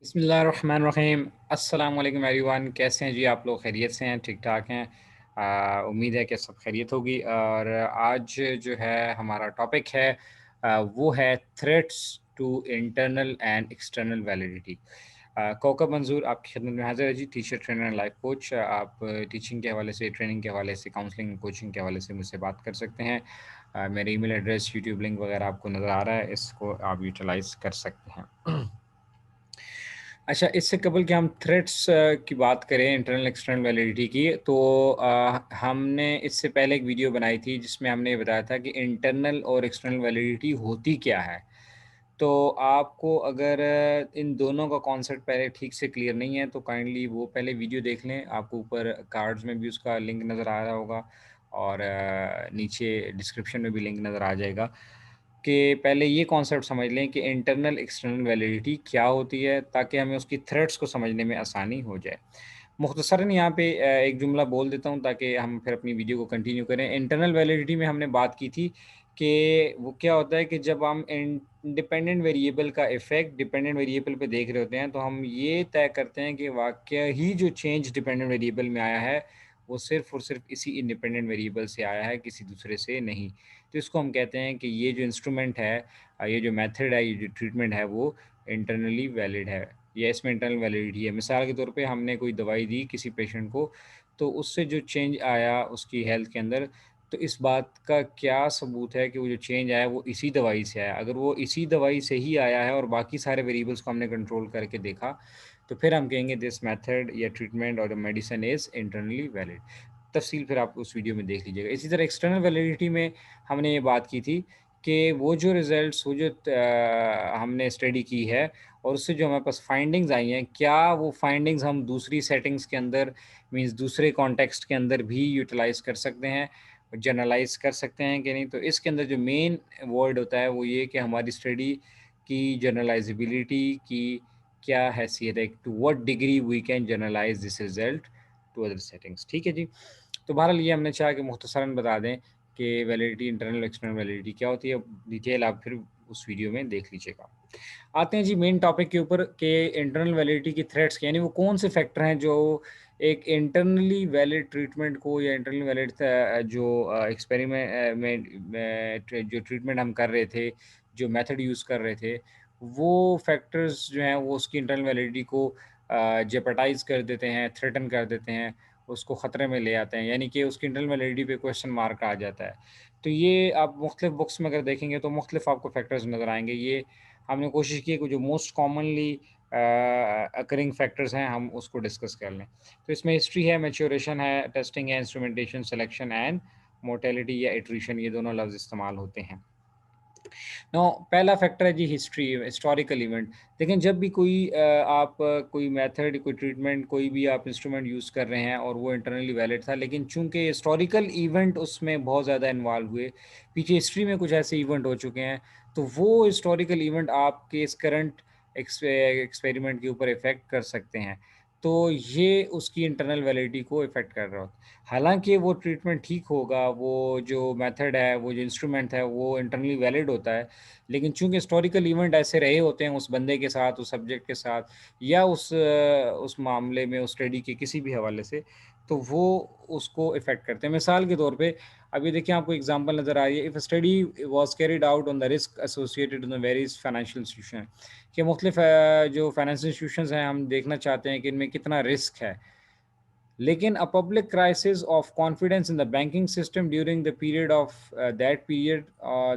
बिस्मिल्लाहिर्रहमानिर्रहीम। अस्सलाम वालेकुम एवरीवन। कैसे हैं जी आप लोग? खैरियत से हैं? ठीक-ठाक हैं? उम्मीद है कि सब खैरियत होगी। और आज जो है हमारा टॉपिक है वो है threats to internal and external validity. Kaukab Manzoor आपकी खिदमत में हाज़िर है जी, teacher, trainer and life coach. आप टीचिंग के हवाले से, ट्रेनिंग के हवाले से, काउंसलिंग, कोचिंग के हवाले से मुझसे बात कर सकते हैं। मेरा ईमेल एड्रेस, यूट्यूब लिंक वगैरह आपको नज़र आ रहा है, इसको आप यूटिलाइज़ कर सकते हैं। अच्छा, इससे कबल कि हम थ्रेट्स की बात करें इंटरनल एक्सटर्नल वैलिडिटी की, तो हमने इससे पहले एक वीडियो बनाई थी जिसमें हमने ये बताया था कि इंटरनल और एक्सटर्नल वैलिडिटी होती क्या है। तो आपको अगर इन दोनों का कॉन्सेप्ट पहले ठीक से क्लियर नहीं है तो काइंडली वो पहले वीडियो देख लें। आपको ऊपर कार्ड्स में भी उसका लिंक नज़र आ रहा होगा और नीचे डिस्क्रिप्शन में भी लिंक नज़र आ जाएगा कि पहले ये कॉन्सेप्ट समझ लें कि इंटरनल एक्सटर्नल वैलिडिटी क्या होती है, ताकि हमें उसकी थ्रेड्स को समझने में आसानी हो जाए। मुख्तसरन यहाँ पे एक जुमला बोल देता हूँ ताकि हम फिर अपनी वीडियो को कंटिन्यू करें। इंटरनल वैलिडिटी में हमने बात की थी कि वो क्या होता है कि जब हम इंडिपेंडेंट वेरिएबल का इफ़ेक्ट डिपेंडेंट वेरिएबल पे देख रहे होते हैं, तो हम ये तय करते हैं कि वाक़या ही जो चेंज डिपेंडेंट वेरिएबल में आया है, वो सिर्फ़ और सिर्फ़ इसी इंडिपेंडेंट वेरिएबल से आया है, किसी दूसरे से नहीं। तो इसको हम कहते हैं कि ये जो इंस्ट्रूमेंट है, ये जो मेथड है, ये जो ट्रीटमेंट है, वो इंटरनली वैलिड है या इसमें इंटरनल वैलिडिटी है। मिसाल के तौर पे हमने कोई दवाई दी किसी पेशेंट को, तो उससे जो चेंज आया उसकी हेल्थ के अंदर, तो इस बात का क्या सबूत है कि वो जो चेंज आया वो इसी दवाई से आया। अगर वो इसी दवाई से ही आया है और बाकी सारे वेरिएबल्स को हमने कंट्रोल करके देखा, तो फिर हम कहेंगे दिस मेथड या ट्रीटमेंट और मेडिसिन इज़ इंटरनली वैलिड। तफ़सील फिर आप उस वीडियो में देख लीजिएगा। इसी तरह एक्सटर्नल वैलिडिटी में हमने ये बात की थी कि वो जो रिज़ल्ट्स, वो जो हमने स्टडी की है और उससे जो हमारे पास फाइंडिंग्स आई हैं, क्या वो फाइंडिंग्स हम दूसरी सेटिंग्स के अंदर, मीन्स दूसरे कॉन्टेक्स्ट के अंदर भी यूटिलाइज़ कर सकते हैं, जनरलाइज़ कर सकते हैं कि नहीं। तो इसके अंदर जो मेन वर्ड होता है वो ये कि हमारी स्टडी की जनरलाइज़ेबिलिटी की क्या हैसियत है, to what degree we can generalize this result to other settings. ठीक है जी। तो बहरहाल ये हमने चाहा कि मुख्तसरन बता दें कि वैलिडिटी, इंटरनल एक्सटर्नल वैलिडिटी क्या होती है। डिटेल आप फिर उस वीडियो में देख लीजिएगा। आते हैं जी मेन टॉपिक के ऊपर कि इंटरनल वैलिडिटी की थ्रेट्स यानी वो कौन से फैक्टर हैं जो एक इंटरनली वैलिड ट्रीटमेंट को या इंटरनली वैलिड जो एक्सपेरिमेंट जो ट्रीटमेंट हम कर रहे थे, जो मेथड यूज़ कर रहे थे, वो फैक्टर्स जो हैं वो उसकी इंटरनल वैलिडिटी को जेपटाइज़ कर देते हैं, थ्रेटन कर देते हैं, उसको ख़तरे में ले आते हैं, यानी कि उसकी इंटरनल वैलिडिटी पे क्वेश्चन मार्क आ जाता है। तो ये आप मुख्तलिफ़ बुक्स में अगर देखेंगे तो मुख्तलिफ़ आपको फैक्टर्स नज़र आएँगे। ये हमने कोशिश की है कि जो मोस्ट कॉमनली अकरिंग फैक्टर्स हैं हम उसको डिस्कस कर लें। तो इसमें हिस्ट्री है, मैच्योरेशन है, टेस्टिंग है, इंस्ट्रूमेंटेशन, सिलेक्शन एंड मोर्टेलिटी या इटरेशन, ये दोनों लफ्ज़ इस्तेमाल होते हैं। नो, पहला फैक्टर है जी हिस्ट्री, हिस्टोरिकल इवेंट। लेकिन जब भी कोई आप कोई मेथड, कोई ट्रीटमेंट, कोई भी आप इंस्ट्रूमेंट यूज़ कर रहे हैं और वो इंटरनली वैलिड था, लेकिन चूंकि हिस्टोरिकल इवेंट उसमें बहुत ज़्यादा इन्वॉल्व हुए, पीछे हिस्ट्री में कुछ ऐसे इवेंट हो चुके हैं, तो वो हिस्टोरिकल इवेंट आपके इस करंट एक्सपेरिमेंट के ऊपर इफ़ेक्ट कर सकते हैं। तो ये उसकी इंटरनल वैलिडिटी को इफ़ेक्ट कर रहा होता है। हालाँकि वो ट्रीटमेंट ठीक होगा, वो जो मेथड है, वो जो इंस्ट्रूमेंट है, वो इंटरनली वैलिड होता है, लेकिन चूँकि हिस्टोरिकल इवेंट ऐसे रहे होते हैं उस बंदे के साथ, उस सब्जेक्ट के साथ या उस मामले में, उस स्टडी के किसी भी हवाले से, तो वो उसको इफ़ेक्ट करते हैं। मिसाल के तौर पे अभी देखिए आपको एग्ज़ाम्पल नज़र आ रही है, if a study was carried out on the risk associated in the various financial institution, कि मुख्तलिफ जो फाइनेंशियल इंस्टीट्यूशंस हैं, हम देखना चाहते हैं कि इनमें कितना रिस्क है। लेकिन a public crisis of confidence in the banking system during the period of that period,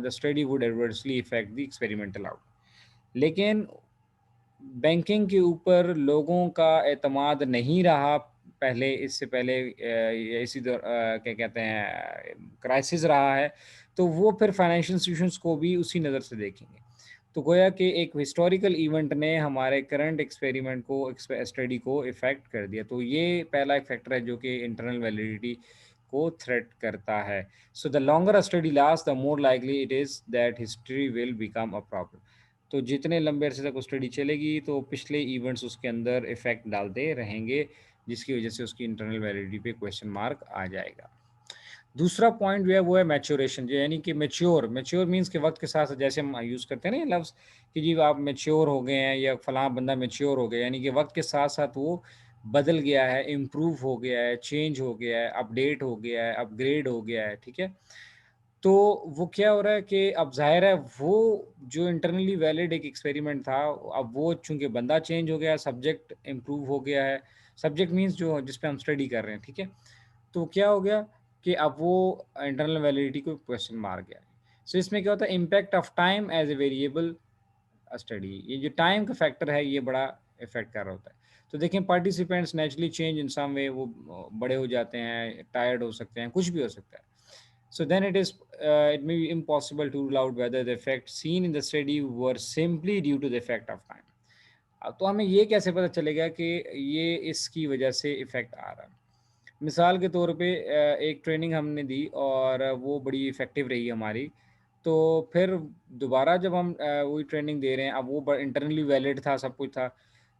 the study would adversely affect the experimental outcome। लेकिन बैंकिंग के ऊपर लोगों का एतमाद नहीं रहा पहले, इससे पहले क्या कहते हैं, क्राइसिस रहा है, तो वो फिर फाइनेंशियल इंस्टीट्यूशंस को भी उसी नज़र से देखेंगे। तो गोया कि एक हिस्टोरिकल इवेंट ने हमारे करंट एक्सपेरिमेंट को, स्टडी को इफ़ेक्ट कर दिया। तो ये पहला एक फैक्टर है जो कि इंटरनल वैलिडिटी को थ्रेट करता है। So the longer a study last the more likely it is that history will become a problem. तो जितने लंबे अरसे तक वो स्टडी चलेगी तो पिछले इवेंट्स उसके अंदर इफ़ेक्ट डालते रहेंगे, जिसकी वजह से उसकी इंटरनल वैलिडिटी पे क्वेश्चन मार्क आ जाएगा। दूसरा पॉइंट जो है वो है मैच्योरेशन, जो यानी कि मैच्योर मीन्स के वक्त के साथ साथ, जैसे हम यूज़ करते हैं ना ये लफ्ज़ कि जी आप मैच्योर हो गए हैं या फलां बंदा मैच्योर हो गया, यानी कि वक्त के साथ साथ वो बदल गया है, इम्प्रूव हो गया है, चेंज हो गया है, अपडेट हो गया है, अपग्रेड हो गया है, ठीक है। तो वो क्या हो रहा है कि अब ज़ाहिर है वो जो इंटरनली वैलिड एक एक्सपेरिमेंट था, अब वो चूँकि बंदा चेंज हो गया है, सब्जेक्ट इम्प्रूव हो गया है, सब्जेक्ट मीन्स जो जिस पे हम स्टडी कर रहे हैं, ठीक है। तो क्या हो गया कि अब वो इंटरनल वैलिडिटी को क्वेश्चन मार गया। सो इसमें क्या होता है, impact of time as a variable study, ये जो टाइम का फैक्टर है ये बड़ा इफेक्ट कर रहा होता है। तो देखें पार्टिसिपेंट्स नेचुरली चेंज इन सम वे, वो बड़े हो जाते हैं, टायर्ड हो सकते हैं, कुछ भी हो सकता है। So then it may be impossible to rule out whether the effects seen in the study were simply due to the effect of time. तो हमें ये कैसे पता चलेगा कि ये इसकी वजह से इफ़ेक्ट आ रहा है। मिसाल के तौर पे एक ट्रेनिंग हमने दी और वो बड़ी इफ़ेक्टिव रही हमारी। तो फिर दोबारा जब हम वही ट्रेनिंग दे रहे हैं, अब वो इंटरनली वैलिड था, सब कुछ था,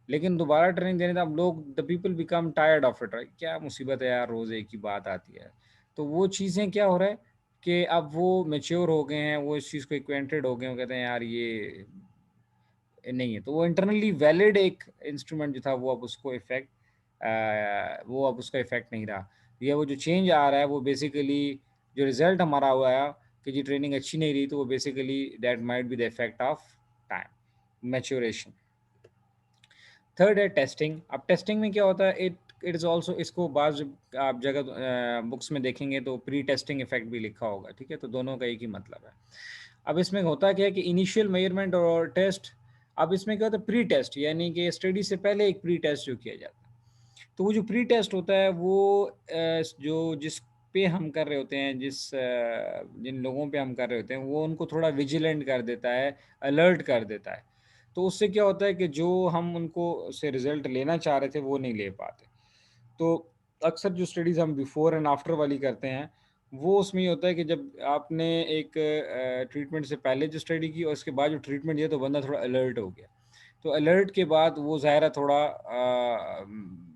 लेकिन दोबारा ट्रेनिंग देने, अब लोग the people become tired of it, right? क्या मुसीबत है यार, रोज़ एक ही बात आती है। तो वो चीज़ें क्या हो रहा है कि अब वो मैच्योर हो गए हैं, वो इस चीज़ को एक्वेंटेड हो गए हैं, वो कहते हैं यार ये नहीं है। तो वो इंटरनली वैलिड एक इंस्ट्रूमेंट जो था वो अब उसको इफ़ेक्ट वो अब उसका इफ़ेक्ट नहीं रहा। या वो जो चेंज आ रहा है वो बेसिकली जो रिज़ल्ट हमारा हुआ है कि जी ट्रेनिंग अच्छी नहीं रही, तो वो basically that might be the effect of time, maturation. Third है टेस्टिंग। अब टेस्टिंग में क्या होता है, इट इज़ ऑल्सो, इसको बाज़ आप जगह बुक्स में देखेंगे तो प्री टेस्टिंग इफ़ेक्ट भी लिखा होगा, ठीक है? तो दोनों का एक ही मतलब है। अब इसमें होता क्या है कि इनिशियल मेजरमेंट और टेस्ट, अब इसमें क्या होता है प्री टेस्ट, यानी कि स्टडी से पहले एक प्री टेस्ट जो किया जाता है। तो वो जो प्री टेस्ट होता है वो जो जिस पे हम कर रहे होते हैं, जिन लोगों पे हम कर रहे होते हैं, वो उनको थोड़ा विजिलेंट कर देता है, अलर्ट कर देता है। तो उससे क्या होता है कि जो हम उनको से रिज़ल्ट लेना चाह रहे थे वो नहीं ले पाते। तो अक्सर जो स्टडीज़ हम बिफ़ोर एंड आफ्टर वाली करते हैं, वो उसमें ये होता है कि जब आपने एक ट्रीटमेंट से पहले जो स्टडी की और उसके बाद जो ट्रीटमेंट दिया, तो बंदा थोड़ा अलर्ट हो गया। तो अलर्ट के बाद वो ज़ाहिर है थोड़ा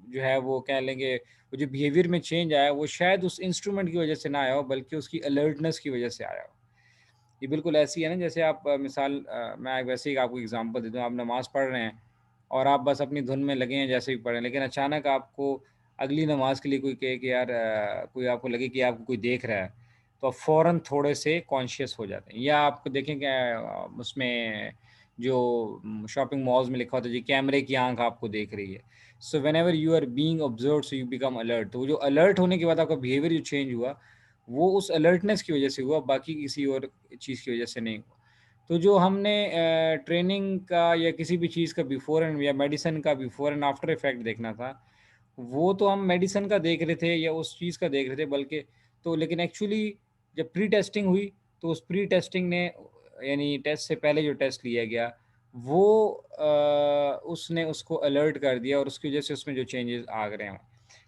जो है वो कह लेंगे, वो जो बिहेवियर में चेंज आया वो शायद उस इंस्ट्रूमेंट की वजह से ना आया हो, बल्कि उसकी अलर्टनेस की वजह से आया हो। ये बिल्कुल ऐसी है ना, जैसे आप मिसाल मैं वैसे ही आपको एग्जांपल दे दूँ, आप नमाज़ पढ़ रहे हैं और आप बस अपनी धुन में लगे हैं जैसे भी पढ़ रहे हैं, लेकिन अचानक आपको अगली नमाज के लिए कोई कहे कि यार कोई आपको लगे कि आपको कोई देख रहा है, तो आप फ़ौरन थोड़े से कॉन्शियस हो जाते हैं। या आपको देखें कि उसमें जो शॉपिंग मॉल्स में लिखा होता है जी कैमरे की आँख आपको देख रही है। So whenever you are being observed so you become alert. तो वो जो अलर्ट होने के बाद आपका बिहेवियर जो चेंज हुआ, वो उस अलर्टनेस की वजह से हुआ, बाकी किसी और चीज़ की वजह से नहीं हुआ। तो जो हमने ट्रेनिंग का या किसी भी चीज़ का बिफ़ोर एंड या मेडिसिन का बिफ़ोर एंड आफ्टर इफ़ेक्ट देखना था, वो तो हम मेडिसिन का देख रहे थे या उस चीज़ का देख रहे थे, बल्कि तो लेकिन एक्चुअली जब प्री टेस्टिंग हुई, तो उस प्री टेस्टिंग ने, यानी टेस्ट से पहले जो टेस्ट लिया गया, वो उसने उसको अलर्ट कर दिया और उसकी वजह से उसमें जो चेंजेस आ गए हैं।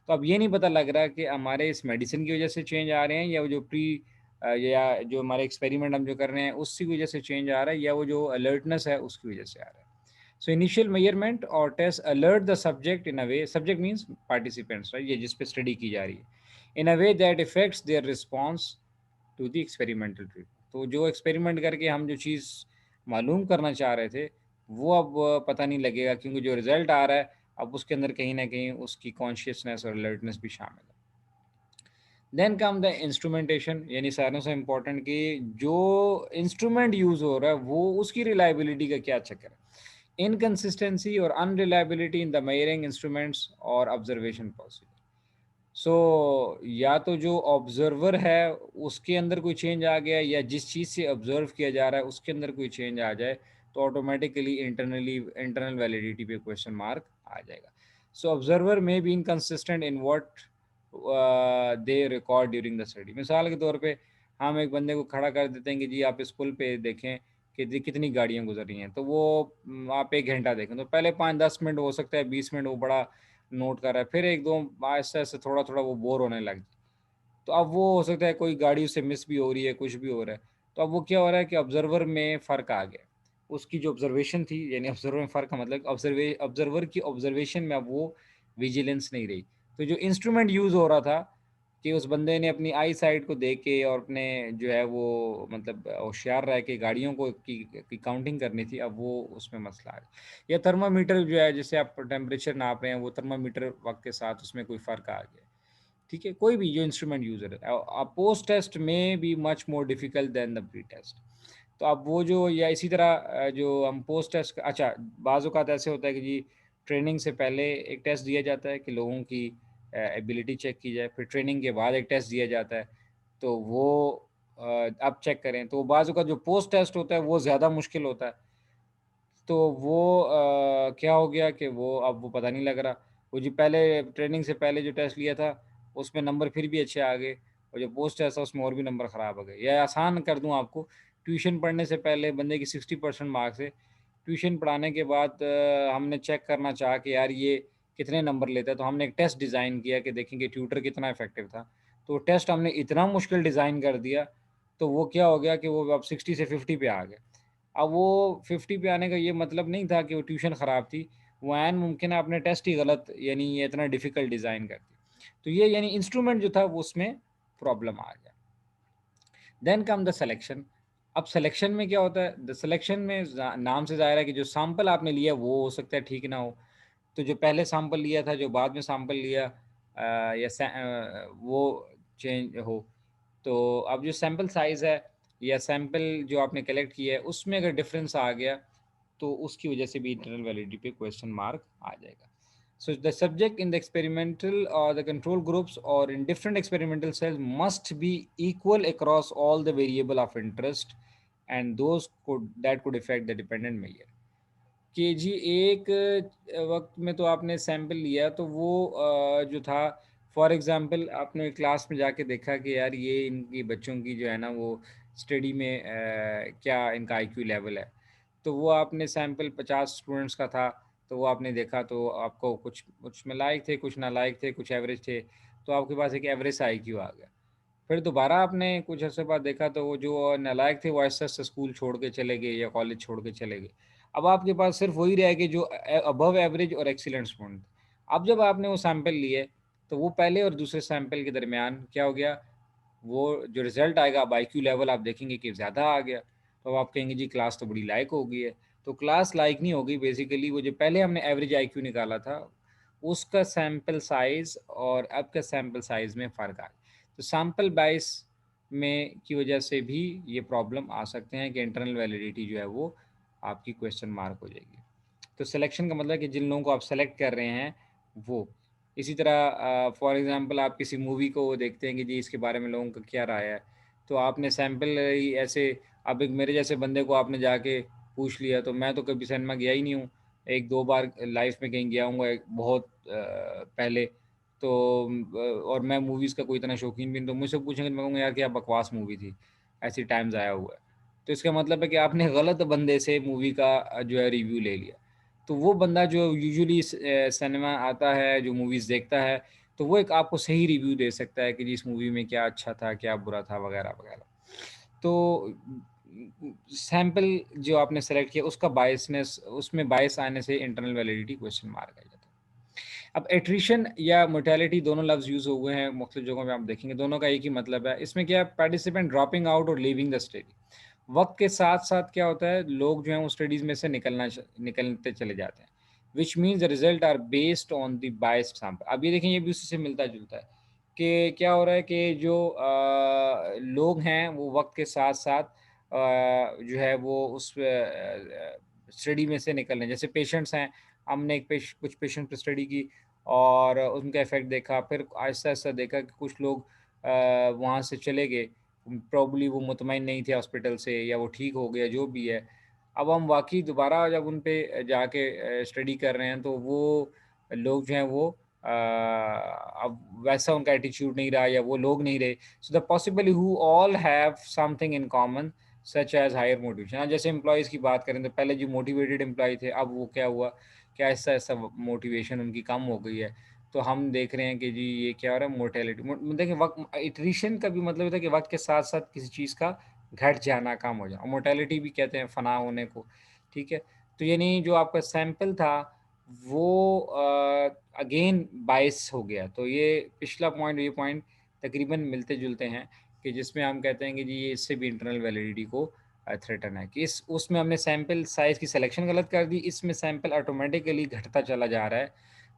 तो अब ये नहीं पता लग रहा कि हमारे इस मेडिसिन की वजह से चेंज आ रहे हैं या वो जो या जो हमारे एक्सपेरिमेंट हम जो कर रहे हैं उसकी वजह से चेंज आ रहा है, या वो जो अलर्टनेस है उसकी वजह से आ रहा है। सो इनिशियल मेजरमेंट और test alert the subject in a way, subject means participants, right, ये जिस पे स्टडी की जा रही है, in a way that effects their response to the experimental treatment. तो जो एक्सपेरिमेंट करके हम जो चीज़ मालूम करना चाह रहे थे, वो अब पता नहीं लगेगा, क्योंकि जो रिजल्ट आ रहा है अब उसके अंदर कहीं ना कहीं उसकी कॉन्शियसनेस और अलर्टनेस भी शामिल है। देन कम द इंस्ट्रूमेंटेशन, यानी सारों से इम्पोर्टेंट कि जो इंस्ट्रूमेंट यूज़ हो रहा है वो उसकी रिलायबिलिटी का क्या चक्कर है, इनकन्सिस्टेंसी और अनरिलायबिलिटी इन द मेजरिंग इंस्ट्रूमेंट्स और ऑब्जर्वेशन पॉसिबल। सो या तो जो ऑब्जर्वर है उसके अंदर कोई चेंज आ गया, या जिस चीज़ से ऑब्जर्व किया जा रहा है उसके अंदर कोई चेंज आ जाए, तो ऑटोमेटिकली इंटरनल वैलिडिटी पे क्वेश्चन मार्क आ जाएगा। So observer may be inconsistent in what they record during the study. मिसाल के तौर पे हम एक बंदे को खड़ा कर देते हैं कि जी आप इस पुल पे देखें कि जी कितनी गाड़ियाँ गुजर रही हैं, तो वो आप 1 घंटा देखें, तो पहले 5-10 मिनट, हो सकता है 20 मिनट वो बड़ा नोट कर रहा है, फिर 1-2 आहिस्ता आहिस्ता थोड़ा थोड़ा वो बोर होने लग जाए, तो अब वो हो सकता है कोई गाड़ी उससे मिस भी हो रही है, कुछ भी हो रहा है, तो अब वो क्या हो रहा है कि ऑब्जर्वर में फ़र्क आ गया, उसकी जो ऑब्जर्वेशन थी, यानी ऑब्जर्वर में फ़र्क का मतलब ऑब्जर्वर की ऑब्जर्वेशन में अब वो विजिलेंस नहीं रही। तो जो इंस्ट्रूमेंट यूज़ हो रहा था कि उस बंदे ने अपनी आई साइट को देख के और अपने जो है वो मतलब होशियार रह के गाड़ियों को की काउंटिंग करनी थी, अब वो उसमें मसला आ गया। या थर्मामीटर जो है, जैसे आप टेम्परेचर नाप रहे हैं, वो थर्मामीटर वक्त के साथ उसमें कोई फ़र्क आ गया, ठीक है, कोई भी जो इंस्ट्रूमेंट यूज़र है, post test may be much more difficult than the pre test. तो अब वो जो, या इसी तरह जो हम पोस्ट टेस्ट, अच्छा, बाज़ औक़ात ऐसे होता है कि जी ट्रेनिंग से पहले एक टेस्ट दिया जाता है कि लोगों की एबिलिटी चेक की जाए, फिर ट्रेनिंग के बाद एक टेस्ट दिया जाता है, तो वो अब चेक करें, तो बाज़ औक़ात जो पोस्ट टेस्ट होता है वो ज़्यादा मुश्किल होता है। तो वो क्या हो गया कि वो अब वो पता नहीं लग रहा। वो जो पहले ट्रेनिंग से पहले जो टेस्ट लिया था, उसमें नंबर फिर भी अच्छे आ गए, और जो पोस्ट टेस्ट था उसमें और भी नंबर ख़राब हो गए। या आसान कर दूँ आपको, ट्यूशन पढ़ने से पहले बंदे की 60% मार्क्स है। ट्यूशन पढ़ाने के बाद हमने चेक करना चाहा कि यार ये कितने नंबर लेता है, तो हमने एक टेस्ट डिज़ाइन किया कि देखेंगे ट्यूटर कितना इफ़ेक्टिव था। तो टेस्ट हमने इतना मुश्किल डिज़ाइन कर दिया, तो वो क्या हो गया कि वो अब 60 से 50 पे आ गए। अब वो 50 पे आने का ये मतलब नहीं था कि वो ट्यूशन ख़राब थी, वो ऐन मुमकिन है आपने टेस्ट ही गलत, यानी ये इतना डिफ़िकल्ट डिज़ाइन कर दिया। तो ये यानी इंस्ट्रूमेंट जो था वो उसमें प्रॉब्लम आ गया। Then come the selection. अब सिलेक्शन में क्या होता है? द सिलेक्शन में नाम से ज़ाहिर है कि जो सैंपल आपने लिया वो हो सकता है ठीक ना हो। तो जो पहले सैंपल लिया था, जो बाद में सैंपल लिया, वो चेंज हो। तो अब जो सैंपल साइज़ है या सैंपल जो आपने कलेक्ट किया है, उसमें अगर डिफरेंस आ गया, तो उसकी वजह से भी इंटरनल वैलिडिटी पे क्वेश्चन मार्क आ जाएगा। So the subject in the experimental or the control groups or in different experimental cells must be equal across all the variable of interest and those could affect the dependent measure. कि जी एक वक्त में तो आपने sample लिया, तो वो जो था, फॉर एग्जांपल आपने क्लास में जाके देखा कि यार ये इनकी बच्चों की जो है ना वो स्टडी में क्या इनका आईक्यू लेवल है। तो वो आपने सैंपल 50 स्टूडेंट्स का था, तो वो आपने देखा, तो आपको कुछ कुछ में लायक थे, कुछ नालायक थे, कुछ एवरेज थे, तो आपके पास एक एवरेज आईक्यू आ गया। फिर दोबारा आपने कुछ अर्से बाद देखा, तो वो जो नालायक थे वो ऐसे-ऐसे स्कूल छोड़ के चले गए या कॉलेज छोड़ के चले गए। अब आपके पास सिर्फ़ वही रह गए जो अबव एवरेज और एक्सीलेंट स्टूडेंट थे। अब जब आपने वो सैंपल लिए, तो वो पहले और दूसरे सैंपल के दरमियान क्या हो गया, वो जो रिज़ल्ट आएगा, अब आईक्यू लेवल आप देखेंगे कि ज़्यादा आ गया। तो अब आप कहेंगे जी क्लास तो बड़ी लायक हो गई है। तो क्लास लायक नहीं हो गई, बेसिकली वो जो पहले हमने एवरेज आईक्यू निकाला था, उसका सैंपल साइज़ और अब का सैंपल साइज़ में फ़र्क आ गया। तो सैंपल बायस में की वजह से भी ये प्रॉब्लम आ सकते हैं कि इंटरनल वैलिडिटी जो है वो आपकी क्वेश्चन मार्क हो जाएगी। तो सिलेक्शन का मतलब है कि जिन लोगों को आप सेलेक्ट कर रहे हैं वो। इसी तरह फॉर एग्ज़ाम्पल आप किसी मूवी को देखते हैं कि जी इसके बारे में लोगों का क्या राय है। तो आपने सैंपल ही ऐसे, अब एक मेरे जैसे बंदे को आपने जाके पूछ लिया, तो मैं तो कभी सिनेमा गया ही नहीं हूँ। 1-2 बार लाइफ़ में कहीं गया हूँगा, एक बहुत पहले। तो और मैं मूवीज़ का कोई इतना शौकीन भी नहीं, तो मुझसे पूछेंगे तो मैं कहूँगा यार क्या बकवास मूवी थी, ऐसे ही टाइम ज़ाया हुआ है। तो इसका मतलब है कि आपने गलत बंदे से मूवी का जो है रिव्यू ले लिया। तो वो बंदा जो यूजुअली सिनेमा आता है, जो मूवीज़ देखता है, तो वो एक आपको सही रिव्यू दे सकता है कि जी इस मूवी में क्या अच्छा था, क्या बुरा था, वगैरह-वगैरह। तो सैंपल जो आपने सेलेक्ट किया उसका बायसनेस, उसमें बायस आने से इंटरनल वैलिडिटी क्वेश्चन मार्क आ जाता है। अब एट्रिशन या मोर्टेलिटी दोनों लफ्ज़ यूज़ हुए हैं मुख्तलिफ़ जगहों पे, आप देखेंगे दोनों का एक ही मतलब है। इसमें क्या है, पार्टिसिपेंट ड्रॉपिंग आउट और लीविंग द स्टडी। वक़्त के साथ-साथ क्या होता है, लोग जो हैं वो स्टडीज़ में से निकलते चले जाते हैं। Which means the result are based on the biased sample. अब ये देखें, ये भी उसी से मिलता-जुलता है कि क्या हो रहा है कि जो लोग हैं वो वक़्त के साथ-साथ जो है वो उस स्टडी में से निकल रहे हैं। जैसे पेशेंट्स हैं, हमने कुछ पेशेंट पे स्टडी की और उनका इफ़ेक्ट देखा, फिर आहिस्ता-आहिस्ता देखा कि कुछ लोग वहाँ से चले गए। प्रॉब्ली वो मुतमईन नहीं थे हॉस्पिटल से, या वो ठीक हो गया, जो भी है। अब हम वाक़ई दोबारा जब उन पे जाके स्टडी कर रहे हैं, तो वो लोग जो हैं वो अब वैसा उनका एटीट्यूड नहीं रहा, या वो लोग नहीं रहे। So the possible who all have something in common such as higher motivation. हाँ, जैसे एम्प्लॉइज़ की बात करें, तो पहले जो मोटिवेटेड एम्प्लॉयी थे, अब वो क्या हुआ कि ऐसा-ऐसा मोटिवेशन उनकी कम हो गई है। तो हम देख रहे हैं कि जी ये क्या हो रहा है, मोर्टेलिटी देखिए, वक़्त इटरेशन का भी मतलब होता है कि वक़्त के साथ-साथ किसी चीज़ का घट जाना, कम हो जाना। मोर्टेलिटी भी कहते हैं फ़ना होने को, ठीक है? तो यानी जो आपका सैंपल था वो अगेन बायस हो गया। तो ये पिछला पॉइंट, ये पॉइंट तकरीबन मिलते जुलते हैं, कि जिसमें हम कहते हैं कि जी ये इससे भी इंटरनल वैलिडिटी को थ्रेटन है, कि इस उसमें हमने सैंपल साइज़ की सिलेक्शन गलत कर दी, इसमें सैंपल ऑटोमेटिकली घटता चला जा रहा है।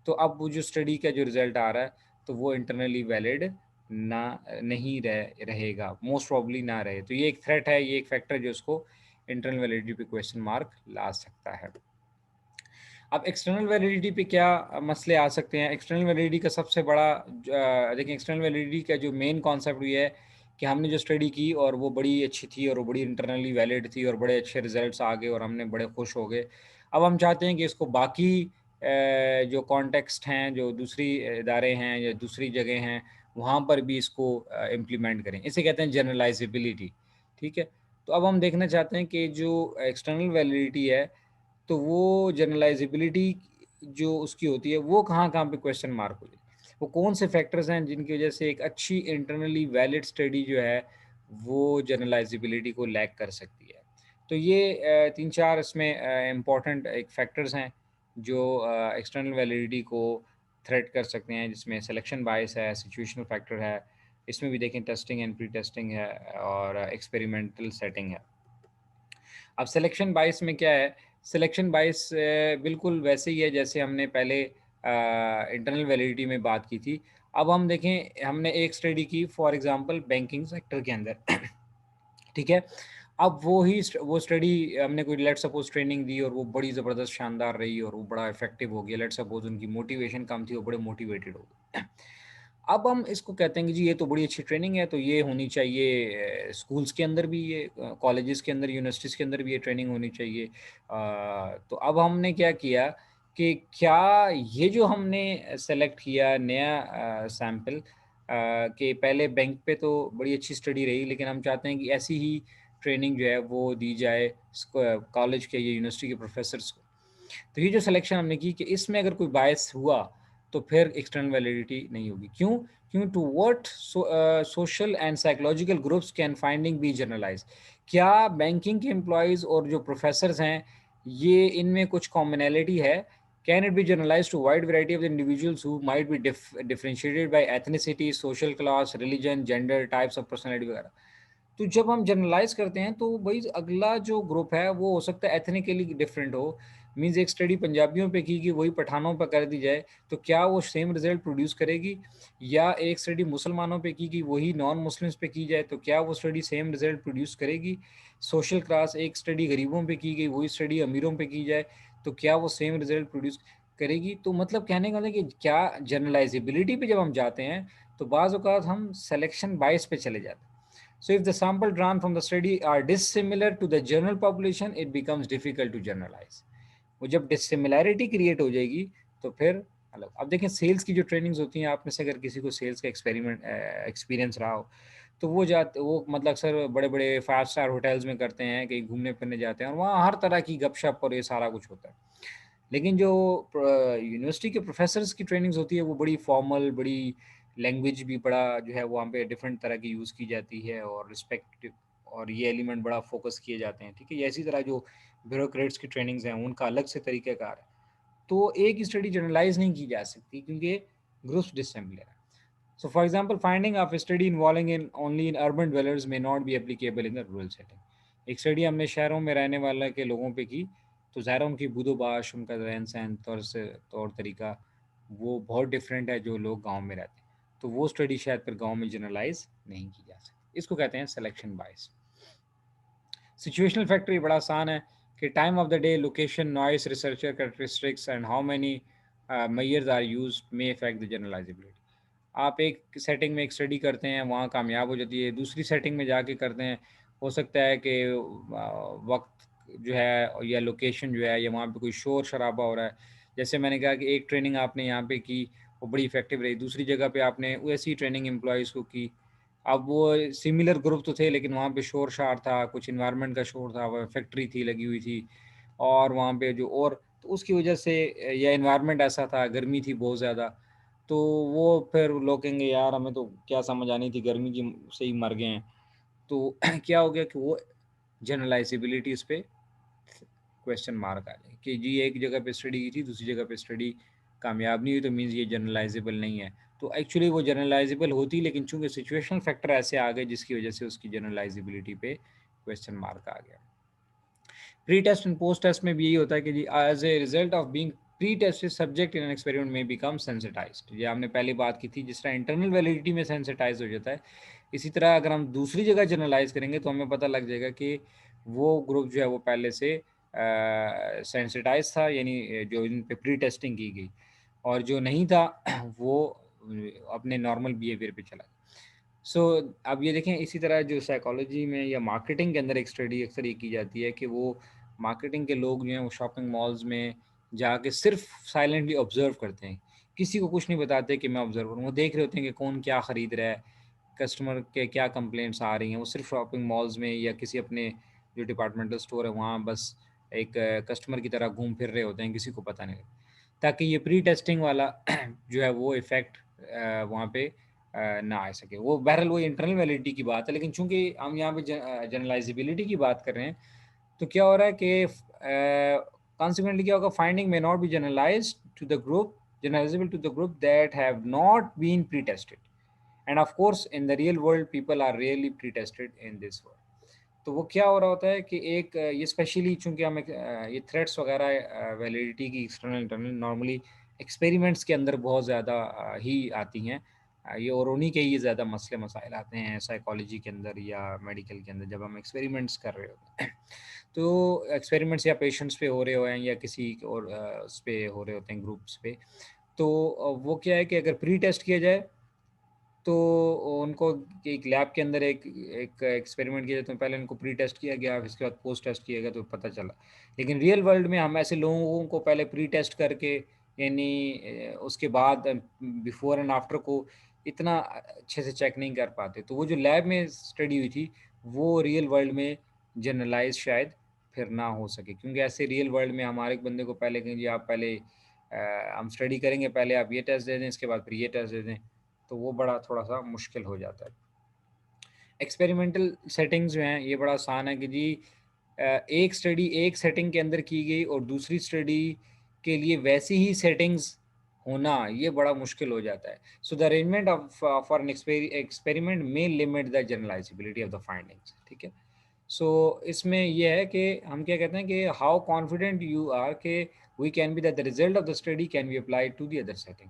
तो अब वो जो स्टडी का जो रिज़ल्ट आ रहा है, तो वो इंटरनली वैलिड ना नहीं रहेगा, मोस्ट प्रोबेबली ना रहे। तो ये एक थ्रेट है, ये एक फैक्टर जो उसको इंटरनल वैलिडिटी पे क्वेश्चन मार्क ला सकता है। अब एक्सटर्नल वैलिडिटी पे क्या मसले आ सकते हैं? एक्सटर्नल वैलिडिटी का सबसे बड़ा देखिए, एक्सटर्नल वैलिडिटी का जो मेन कॉन्सेप्ट ये है कि हमने जो स्टडी की और वो बड़ी अच्छी थी और वो बड़ी इंटरनली वैलिड थी और बड़े अच्छे रिजल्ट्स आ गए और हमने बड़े खुश हो गए। अब हम चाहते हैं कि इसको बाकी जो कॉन्टेक्स्ट हैं, जो दूसरी इदारे हैं या दूसरी जगह हैं, वहाँ पर भी इसको इम्प्लीमेंट करें। इसे कहते हैं जनरलाइजेबिलिटी, ठीक है? तो अब हम देखना चाहते हैं कि जो एक्सटर्नल वैलिडिटी है, तो वो जनरलाइजेबिलिटी जो उसकी होती है, वो कहाँ-कहाँ पे क्वेश्चन मार्क हो जाए। वो कौन से फैक्टर्स हैं जिनकी वजह से एक अच्छी इंटरनली वैलिड स्टडी जो है, वो जनरलाइजेबिलिटी को लैक कर सकती है। तो ये 3-4 इसमें इम्पोर्टेंट एक फैक्टर्स हैं जो एक्सटर्नल वैलिडिटी को थ्रेट कर सकते हैं, जिसमें सिलेक्शन बायस है, सिचुएशनल फैक्टर है, इसमें भी देखें टेस्टिंग एंड प्री टेस्टिंग है और एक्सपेरिमेंटल सेटिंग है। अब सिलेक्शन बायस में क्या है? सिलेक्शन बायस बिल्कुल वैसे ही है जैसे हमने पहले इंटरनल वैलिडिटी में बात की थी। अब हम देखें, हमने एक स्टडी की फॉर एग्ज़ाम्पल बैंकिंग सेक्टर के अंदर, ठीक है? अब वो स्टडी हमने कोई लेट्स सपोज़ ट्रेनिंग दी और वो बड़ी ज़बरदस्त शानदार रही और वो बड़ा इफ़ेक्टिव हो गया। लेट्स सपोज़ उनकी मोटिवेशन कम थी, वो बड़े मोटिवेटेड हो गए। अब हम इसको कहते हैं कि जी ये तो बड़ी अच्छी ट्रेनिंग है, तो ये होनी चाहिए स्कूल्स के अंदर भी, ये कॉलेजेस के अंदर, यूनिवर्सिटीज़ के अंदर भी ये ट्रेनिंग होनी चाहिए। तो अब हमने क्या किया कि क्या ये जो हमने सेलेक्ट किया नया सैंपल, कि पहले बैंक पे तो बड़ी अच्छी स्टडी रही, लेकिन हम चाहते हैं कि ऐसी ही ट्रेनिंग जो है वो दी जाए कॉलेज के या यूनिवर्सिटी के प्रोफेसर्स को। तो ये जो सिलेक्शन हमने की कि इसमें अगर कोई बायस हुआ, तो फिर एक्सटर्नल वैलिडिटी नहीं होगी। क्यों? क्यों to what social and psychological groups can finding be generalize? क्या बैंकिंग के एम्प्लॉइज़ और जो प्रोफ़ेसर्स हैं, ये इनमें कुछ कॉमनैलिटी है? Can it be generalized to wide variety of the individuals who might be differentiated by ethnicity, social class, religion, gender, types of personality वगैरह? तो जब हम जनरलाइज़ करते हैं, तो भई अगला जो ग्रुप है वो हो सकता है एथनिकली डिफरेंट हो। मीन्स एक स्टडी पंजाबियों पे की गई, वही पठानों पे कर दी जाए, तो क्या वो सेम रिज़ल्ट प्रोड्यूस करेगी? या एक स्टडी मुसलमानों पे की गई, वही नॉन मुस्लिम्स पे की जाए, तो क्या वो स्टडी सेम रिज़ल्ट प्रोड्यूस करेगी? सोशल क्लास एक स्टडी गरीबों पे की गई, वही स्टडी अमीरों पे की जाए, तो क्या वो सेम रिज़ल्ट प्रोड्यूस करेगी? तो मतलब कहने का मतलब कि क्या जनरलाइज़ेबिलिटी पे जब हम जाते हैं, तो बाज़ औक़ात हम सिलेक्शन बायस पे चले जाते हैं। So if the sample drawn from the study are dissimilar to the general population, it becomes difficult to generalize. वो जब डिसिमिलैरिटी क्रिएट हो जाएगी, तो फिर अलग। अब देखें सेल्स की जो ट्रेनिंग्स होती हैं, आप में से अगर किसी को सेल्स का एक्सपीरियंस रहा हो, तो वो मतलब अक्सर बड़े-बड़े 5 स्टार होटल्स में करते हैं, कहीं घूमने-फिरने जाते हैं और वहाँ हर तरह की गपशप और ये सारा कुछ होता है। लेकिन जो यूनिवर्सिटी के प्रोफेसर्स की ट्रेनिंग्स होती है, वो बड़ी फॉर्मल, बड़ी लैंग्वेज भी बड़ा जो है वहाँ पे डिफरेंट तरह की यूज़ की जाती है और रिस्पेक्ट और ये एलिमेंट बड़ा फोकस किए जाते हैं, ठीक है? ये इसी तरह जो ब्यूरोक्रेट्स की ट्रेनिंग्स हैं, उनका अलग से तरीक़ाकार है। तो एक स्टडी जनरलाइज़ नहीं की जा सकती क्योंकि ग्रुप्स डिसिमिलर हैं। So for example, finding of a study involving in only in urban dwellers may not be applicable in the rural setting. एक स्टडी हमने शहरों में रहने वाले के लोगों पे की, तो ज़ाहिर है उनकी बूदोबाश, उनका रहन-सहन, तौर तरीका वो बहुत डिफरेंट है जो लोग गाँव में रहते हैं। तो वो स्टडी शायद फिर गाँव में जनरलाइज़ नहीं की जा सकती। इसको कहते हैं सिलेक्शन बायस। सिचुएशनल फैक्टर ये बड़ा आसान है कि time of the day, location, noise, researcher characteristics and how many measures are used may affect the generalizability. आप एक सेटिंग में एक स्टडी करते हैं, वहाँ कामयाब हो जाती है, दूसरी सेटिंग में जाके करते हैं, हो सकता है कि वक्त जो है या लोकेशन जो है या वहाँ पे कोई शोर शराबा हो रहा है। जैसे मैंने कहा कि एक ट्रेनिंग आपने यहाँ पे की, वो बड़ी इफेक्टिव रही, दूसरी जगह पे आपने वैसी ट्रेनिंग एम्प्लॉयज़ को की। अब वो सिमिलर ग्रुप तो थे, लेकिन वहाँ पे शोर-शार था, कुछ एनवायरनमेंट का शोर था, वह फैक्ट्री थी लगी हुई थी और वहाँ पे जो और तो उसकी वजह से या एनवायरनमेंट ऐसा था, गर्मी थी बहुत ज़्यादा, तो वो फिर लोग कहेंगे यार हमें तो क्या समझ आनी थी, गर्मी की से ही मर गए हैं। तो क्या हो गया कि वो जनरलाइज़ेबिलिटी इस पे क्वेश्चन मार्क आ जाए कि जी एक जगह पे स्टडी की थी, दूसरी जगह पे स्टडी कामयाब नहीं हुई तो मीन्स ये जनरलाइजेबल नहीं है। तो एक्चुअली वो जनरलाइजेबल होती, लेकिन चूंकि सिचुएशनल फैक्टर ऐसे आ गए जिसकी वजह से उसकी जनरलाइजेबिलिटी पे क्वेश्चन मार्क आ गया। Pre test and post test में भी यही होता है कि जी as a result of being pre tested subject in an experiment में बिकम सेंसिटाइज्ड। ये हमने पहले बात की थी, जिस तरह इंटरनल वैलिडिटी में सेंसिटाइज हो जाता है, इसी तरह अगर हम दूसरी जगह जनरलाइज करेंगे तो हमें पता लग जाएगा कि वो ग्रुप जो है वो पहले से सेंसिटाइज था, यानी जो इन पे प्री टेस्टिंग की गई, और जो नहीं था वो अपने नॉर्मल बिहेवियर पे चला। सो अब ये देखें, इसी तरह जो साइकोलॉजी में या मार्केटिंग के अंदर एक स्टडी अक्सर ये की जाती है कि वो मार्केटिंग के लोग जो हैं वो शॉपिंग मॉल्स में जाके सिर्फ साइलेंटली ऑब्जर्व करते हैं, किसी को कुछ नहीं बताते कि मैं ऑब्जर्व करूँ। वो देख रहे होते हैं कि कौन क्या ख़रीद रहा है, कस्टमर के क्या कंप्लेंट्स आ रही हैं। वो सिर्फ शॉपिंग मॉल्स में या किसी अपने जो डिपार्टमेंटल स्टोर है वहाँ बस एक कस्टमर की तरह घूम फिर रहे होते हैं, किसी को पता नहीं लगता, ताकि ये प्री टेस्टिंग वाला जो है वो इफ़ेक्ट वहाँ पे ना आ सके। वो बहरहाल वो इंटरनल वैलिडिटी की बात है, लेकिन चूंकि हम यहाँ पे जनरलाइजेबिलिटी की बात कर रहे हैं, तो क्या हो रहा है कि कॉन्सिक्वेंटली क्या होगा, finding may not be generalize to the group, generalizable to the group that have not been pre-tested, and of course in the real world people are rarely pre-tested in this world। तो वो क्या हो रहा होता है कि एक ये स्पेशली चूंकि हम ये थ्रेड्स वगैरह वैलिडिटी की एक्सटर्नल इंटरनल नॉर्मली एक्सपेरिमेंट्स के अंदर बहुत ज़्यादा ही आती हैं। ये और उन्हीं के ही ज़्यादा मसले मसाइल आते हैं साइकोलॉजी के अंदर या मेडिकल के अंदर, जब हम एक्सपेरिमेंट्स कर रहे होते हैं। तो एक्सपेरिमेंट्स या पेशेंट्स पे हो रहे हो हैं या किसी और उस पे हो रहे होते हैं ग्रुप्स पे, तो वो क्या है कि अगर प्री टेस्ट किया जाए तो उनको एक लैब के अंदर एक एक एक्सपेरिमेंट किया जाता है, पहले उनको प्री टेस्ट किया गया, फिर इसके बाद पोस्ट टेस्ट किया गया तो पता चला। लेकिन रियल वर्ल्ड में हम ऐसे लोगों को पहले प्री टेस्ट करके, यानी उसके बाद बिफोर एंड आफ्टर को इतना अच्छे से चेक नहीं कर पाते। तो वो जो लैब में स्टडी हुई थी वो रियल वर्ल्ड में जनरलाइज शायद फिर ना हो सके, क्योंकि ऐसे रियल वर्ल्ड में हमारे एक बंदे को पहले कहें जी आप पहले हम स्टडी करेंगे, पहले आप ये टेस्ट दे दें, इसके बाद फिर ये टेस्ट दे दें, तो वो बड़ा थोड़ा-सा मुश्किल हो जाता है। एक्सपेरिमेंटल सेटिंग्स जो हैं, ये बड़ा आसान है कि जी एक स्टडी एक सेटिंग के अंदर की गई और दूसरी स्टडी के लिए वैसी ही सेटिंग्स होना, ये बड़ा मुश्किल हो जाता है। So the arrangement of for an experiment में limit the generalizability of the findings, ठीक है? सो इसमें ये है कि हम क्या कहते हैं कि हाउ कॉन्फिडेंट यू आर के we can be that the result of the study can be applied to the other setting.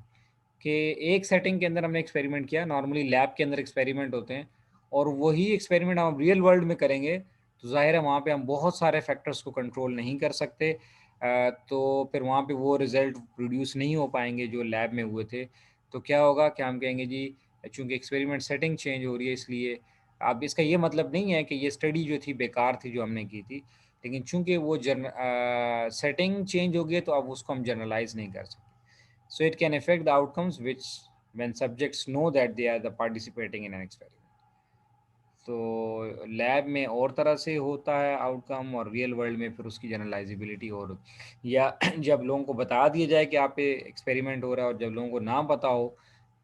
कि एक सेटिंग के अंदर हमने एक्सपेरिमेंट किया, नॉर्मली लैब के अंदर एक्सपेरिमेंट होते हैं, और वही एक्सपेरिमेंट हम रियल वर्ल्ड में करेंगे तो ज़ाहिर है वहाँ पे हम बहुत सारे फैक्टर्स को कंट्रोल नहीं कर सकते। तो फिर वहाँ पे वो रिज़ल्ट प्रोड्यूस नहीं हो पाएंगे जो लैब में हुए थे। तो क्या होगा कि हम कहेंगे जी चूँकि एक्सपेरिमेंट सेटिंग चेंज हो रही है इसलिए। अब इसका ये मतलब नहीं है कि ये स्टडी जो थी बेकार थी जो हमने की थी, लेकिन चूँकि वो सेटिंग चेंज हो गई है तो अब उसको हम जनरलाइज़ नहीं कर सकते। So it can affect the outcomes which when subjects know that they are the participating in an experiment। तो लैब में और तरह से होता है आउटकम, और रियल वर्ल्ड में फिर उसकी जनरलाइजेबिलिटी और, या जब लोगों को बता दिया जाए कि आप पे एक्सपेरिमेंट हो रहा है और जब लोगों को ना पता हो,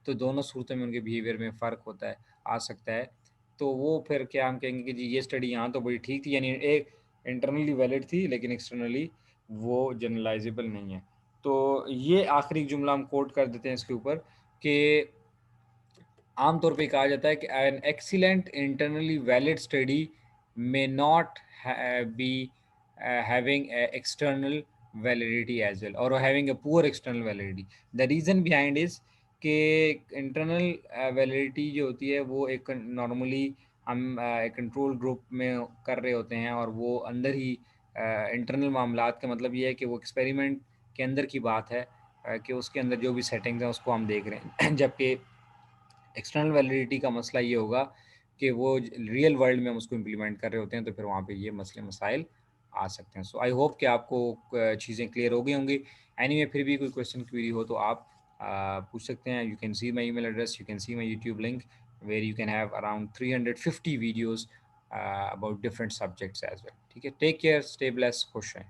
तो दोनों सूरतों में उनके बिहेवियर में फ़र्क होता है, आ सकता है। तो वो फिर क्या हम कहेंगे कि जी ये स्टडी यहाँ तो बड़ी ठीक थी, यानी एक इंटरनली वैलिड थी लेकिन एक्सटर्नली वो जनरलाइजेबल नहीं है। तो ये आखिरी जुमला हम कोट कर देते हैं इसके ऊपर कि आमतौर पे कहा जाता है कि an excellent internally valid study may not B having a external validity as well, or having a poor external validity। the reason behind is कि इंटरनल वैलिडिटी जो होती है वो एक नॉर्मली हम एक कंट्रोल ग्रुप में कर रहे होते हैं, और वो अंदर ही इंटरनल मामलात का मतलब ये है कि वो एक्सपेरिमेंट के अंदर की बात है, कि उसके अंदर जो भी सेटिंग्स हैं उसको हम देख रहे हैं जबकि एक्सटर्नल वैलिडिटी का मसला ये होगा कि वो रियल वर्ल्ड में हम उसको इम्प्लीमेंट कर रहे होते हैं, तो फिर वहाँ पे ये मसले मसाइल आ सकते हैं। सो आई होप कि आपको चीज़ें क्लियर हो गई होंगी। एनीवे फिर भी कोई क्वेश्चन क्वेरी हो तो आप पूछ सकते हैं। You can see my email address, you can see my YouTube link where you can have around 350 videos about different subjects as well. ठीक है, टेक केयर, स्टे ब्लेस, खुश रहें।